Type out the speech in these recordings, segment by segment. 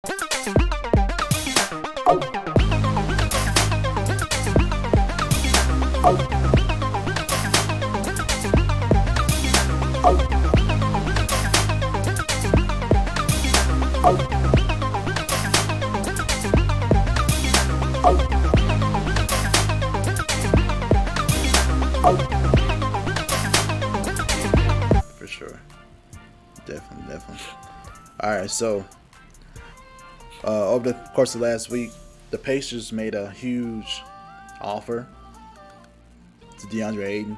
For sure. Definitely. All right, so over the course of last week, the Pacers made a huge offer to Deandre Ayton,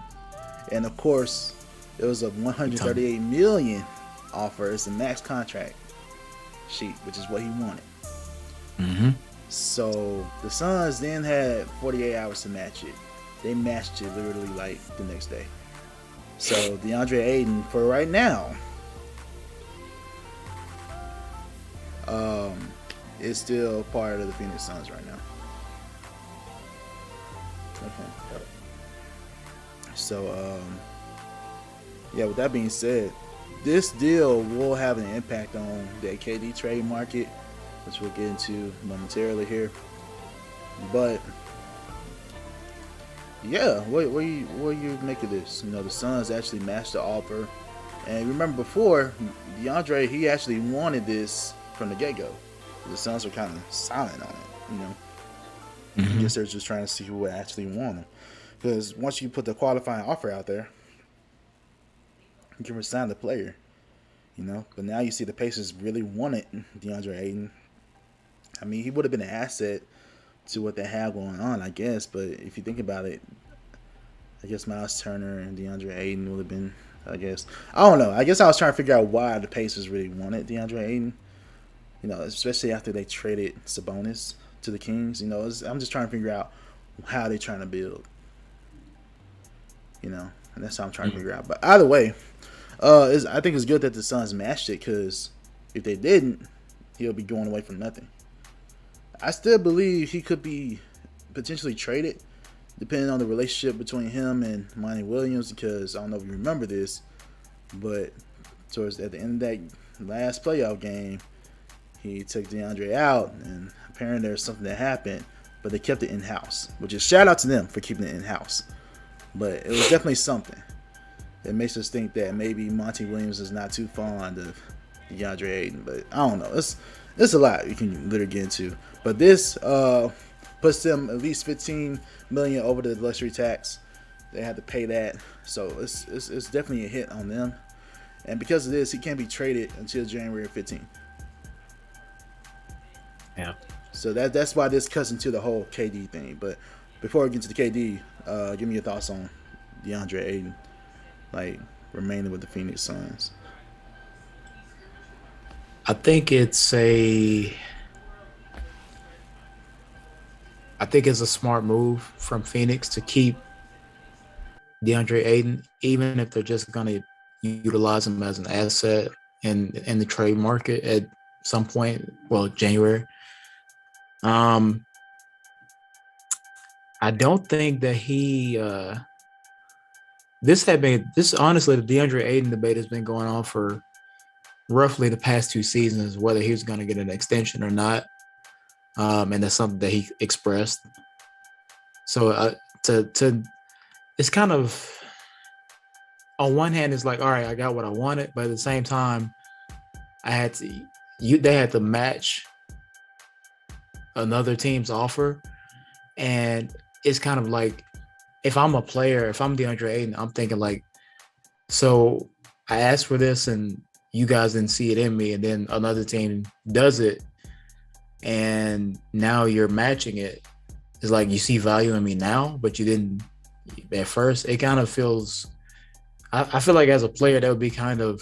and of course, it was a $138 million offer. It's a max contract sheet, which is what he wanted. Mm-hmm. So the Suns then had 48 hours to match it. They matched it literally like the next day. So Deandre Ayton, for right now, is still part of the Phoenix Suns right now. Okay. So, yeah, with that being said, this deal will have an impact on the KD trade market, which we'll get into momentarily here. But, yeah, what you make of this? You know, the Suns actually matched the offer. And remember before, Deandre, he actually wanted this from the get-go. The Suns were kind of silent on it, you know. Mm-hmm. I guess they're just trying to see who would actually want him. Because once you put the qualifying offer out there, you can resign the player, you know. But now you see the Pacers really wanted Deandre Ayton. I mean, he would have been an asset to what they have going on, I guess. But if you think about it, I guess Miles Turner and Deandre Ayton would have been, I guess. I don't know. I guess I was trying to figure out why the Pacers really wanted Deandre Ayton. You know, especially after they traded Sabonis to the Kings. You know, I'm just trying to figure out how they're trying to build. You know, and that's how I'm trying to figure out. But either way, I think it's good that the Suns matched it, because if they didn't, he'll be going away from nothing. I still believe he could be potentially traded, depending on the relationship between him and Monty Williams, because I don't know if you remember this, but at the end of that last playoff game, he took DeAndre out, and apparently there's something that happened, but they kept it in-house, which is shout out to them for keeping it in-house. But it was definitely something that makes us think that maybe Monty Williams is not too fond of DeAndre Ayton. But I don't know. It's a lot you can literally get into. But this puts them at least $15 million over the luxury tax. They had to pay that, so it's definitely a hit on them. And because of this, he can't be traded until January 15th. Yeah. So that's why this cuts into the whole KD thing. But before we get to the KD, give me your thoughts on DeAndre Ayton, like remaining with the Phoenix Suns. I think it's a smart move from Phoenix to keep DeAndre Ayton, even if they're just going to utilize him as an asset in the trade market at some point, well, January. I don't think that this honestly, the DeAndre Ayton debate has been going on for roughly the past 2 seasons, whether he was going to get an extension or not. And that's something that he expressed. So it's kind of, on one hand, it's like, all right, I got what I wanted, but at the same time, they had to match another team's offer. And it's kind of like, if I'm a player, if I'm DeAndre Ayton, I'm thinking like, so I asked for this and you guys didn't see it in me, and then another team does it, and now you're matching it. It's like you see value in me now, but you didn't at first. It kind of feels, I feel like as a player, that would be kind of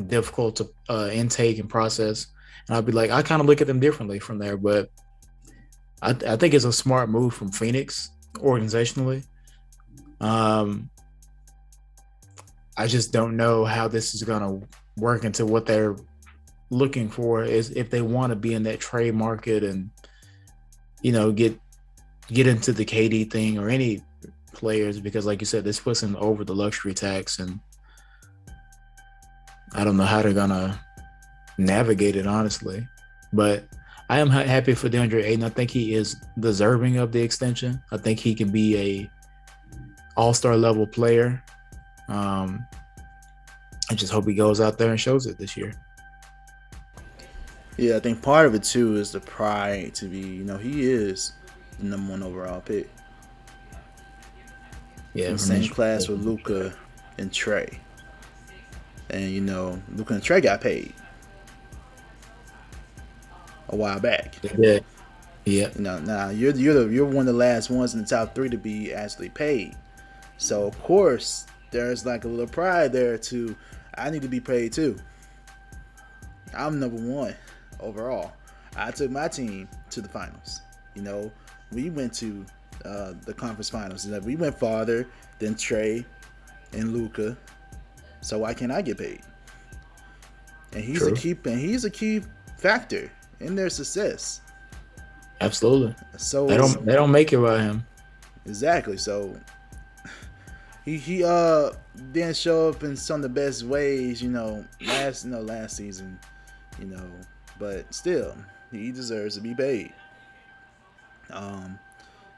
difficult to intake and process. And I'd be like, I kind of look at them differently from there. But I think it's a smart move from Phoenix organizationally. I just don't know how this is going to work into what they're looking for, is if they want to be in that trade market and, you know, get into the KD thing or any players, because like you said, this puts them over the luxury tax, and I don't know how they're going to navigate it, honestly. But I am happy for Deandre Ayton. I think he is deserving of the extension. I think he can be a all-star level player. I just hope he goes out there and shows it this year. Yeah, I think part of it too is the pride to be, he is the number 1 overall pick. Yeah, in the same class with Luka and Trey. And Luka and Trey got paid a while back. Yeah. Now you're one of the last ones in the top 3 to be actually paid. So of course there's like a little pride there too. I need to be paid too. I'm number 1 overall. I took my team to the finals. We went to the conference finals. We went farther than Trey and Luka. So why can't I get paid? And he's a key factor in their success. Absolutely. So they don't make it without him. Exactly. So he didn't show up in some of the best ways, last season, but still he deserves to be paid.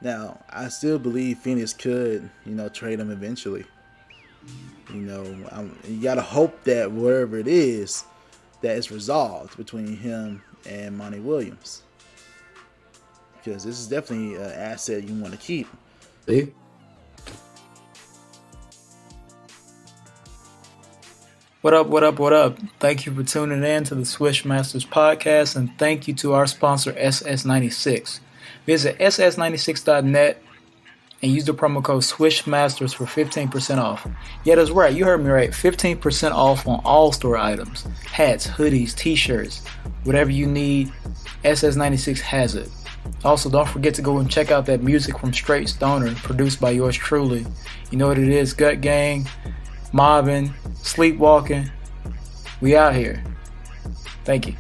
Now I still believe Phoenix could, trade him eventually. You gotta hope that wherever it is, that it's resolved between him and Monty Williams, because this is definitely an asset you want to keep. See? What up? Thank you for tuning in to the Swish Masters Podcast, and thank you to our sponsor, SS96. Visit ss96.net and use the promo code Swish Masters for 15% off. Yeah, that's right. You heard me right. 15% off on all store items. Hats, hoodies, t-shirts, whatever you need, SS96 has it. Also, don't forget to go and check out that music from Straight Stoner, produced by yours truly. You know what it is, Gut Gang, mobbing, sleepwalking. We out here. Thank you.